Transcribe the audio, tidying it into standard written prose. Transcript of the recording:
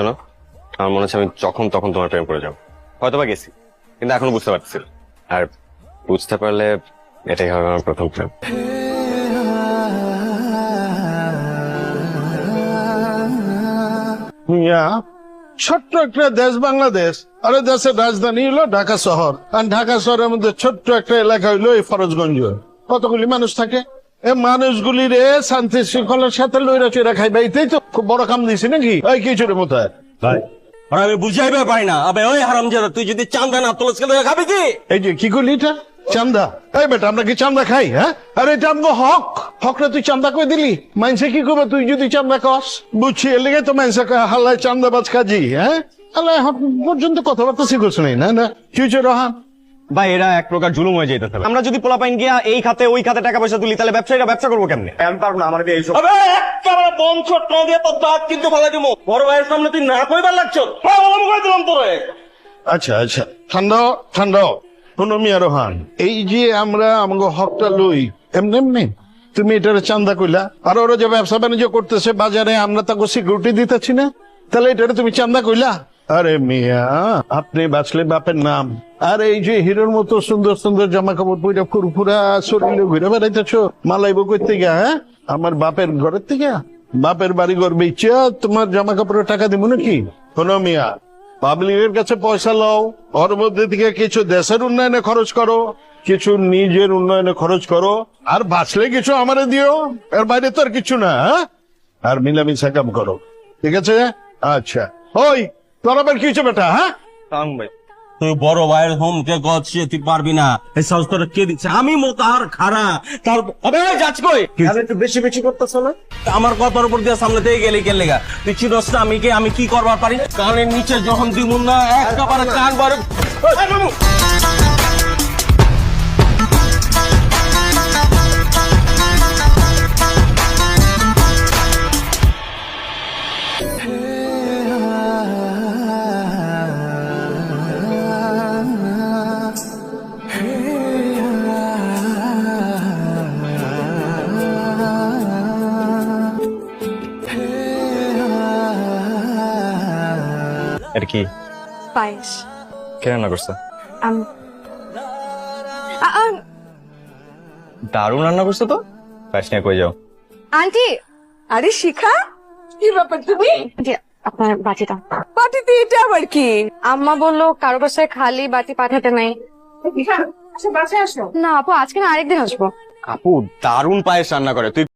শোনো, আমার মনে হচ্ছে আমি যখন তখন তোমার প্রেম করে যাবো। হয়তোবা গেছি, কিন্তু এখনো বুঝতে পারছি না। আর বুঝতে পারলে এটাই হবে আমার প্রথম প্রেম। মিয়া, ছোট্ট একটা দেশ বাংলাদেশ, আর এই দেশের রাজধানী হলো ঢাকা শহর। আর ঢাকা শহরের মধ্যে ছোট্ট একটা এলাকা হইলো এই ফরজগঞ্জ। কতগুলি মানুষ থাকে, এই মানুষগুলি রে শান্তি শৃঙ্খলার সাথে লইরা চইরা খাইবে, এইটাই তো খুব বড় কাম দিছি নাকি? এই কিছুর মতো ভাই আর আমি বুঝাইবে পারি না। আবে ওই হারামজাদা, তুই যদি চান্দা না তোলস কেন খাবি কি? এই যে কি করলি এটা? চান্দা? এই বেটা, আমরা কি চান্দা খাই? হ্যাঁ, আরে এটা আমগো হক। হকরে তুই চান্দা কই দিলি? মাইনসে কি করবে তুই যদি চান্দা কস? বুঝছি, এর লেগে তো মাইনসে হাল্লায় চান্দাবাজ কাজী। হ্যাঁ, আল্লাহ এখন পর্যন্ত কথাবার্তা শিখছ নাই। না না, কি হয়েছে রহান? ভাই এরা এক প্রকার জুলুম হয়ে যেতে হবে। আমরা যদি পোলাপাইন গিয়া এই খাতে ওই খাতে টাকা পয়সা তুলি, তাহলে ব্যবসায়ীরা ব্যবসা করবো কেমনে? আমি পারবো না, আমার এইসব। আবে একেবারে বঞ্চ ট দিয়ে তোর দাঁত কিন্তু ফেলাই দিমু। বড় ভাইয়ের সামনে তুই না কইবার লাগছো। হ্যাঁ, আমি কই দিলাম তোরে। আচ্ছা আচ্ছা, ঠান্ডা ঠান্ডা। শোনো মিয়া রহান, এই যে আমরা আমাকে হকটা লই এমনি এমনি তুমি এটারে চান্দা কইলা, আর ওরা যে ব্যবসা বাণিজ্য করতেছে বাজারে, আমরা তাকে সিকিউরিটি দিতেছি না, তাহলে এটারে তুমি চান্দা কইলা? আরে মিয়া, আপনি বাঁচলে বাপের নাম। আর এই যে হিরোর মতো সুন্দর সুন্দর জামা কাপড় পরে ফুরফুরা শরীরে ঘুরে বেড়াইতেছ, মালাইবো করতে গিয়া? হ্যাঁ, আমার বাপের ঘরের থেকে, বাপের বাড়ি ঘর বেচা তোমার জামা কাপড়ের টাকা দিব নাকি? শোনো মিয়া, পাবলিকের কাছে পয়সা লও, ওর মধ্যে থেকে কিছু দেশের উন্নয়নে খরচ করো, কিছু নিজের উন্নয়নে খরচ করো, আর বাঁচলে কিছু আমারে দিও। এর বাইরে তো আর কিছু না। হ্যাঁ, আর মিলামিশা কাম করো, ঠিক আছে? আচ্ছা, ওই তোর আবার কি হচ্ছে বেটা? হ্যাঁ, ভাই তুই বড় ভাইয়ের হোম কে গছিয়ে তুই পারবি না। এই সাহস তোরা কে দিচ্ছে? আমি মোতাহার খারা। তার আবে যাচ কই? একটু বেশি বেশি করতেছ না? আমার কথার উপর দিয়ে সামনে থেকে গেলি কে লেগা? তুই চিরস না আমি কে? আমি কি করবার পারি? কানের নিচে যখন দিমুন না একেবারে কান বারে। এই বাবু, এটা কি? পায়েস। কে রান্না করছে? আম- দারুণ রান্না করছো তো। পায়েস নিয়ে কই যাও? আন্টি, আরে শিখা, কি ব্যাপার তুমি? আন্টি, আপনার বাটিটা। পার্টিতে এটা আবার কি? আম্মা বললো কারো বাসায় খালি বাটি পাঠাতে নাই। শিখা, আচ্ছা বাসায় আসো। না আপু, আজকে না আরেকদিন আসবো। আপু দারুণ পায়েস রান্না করে। তুই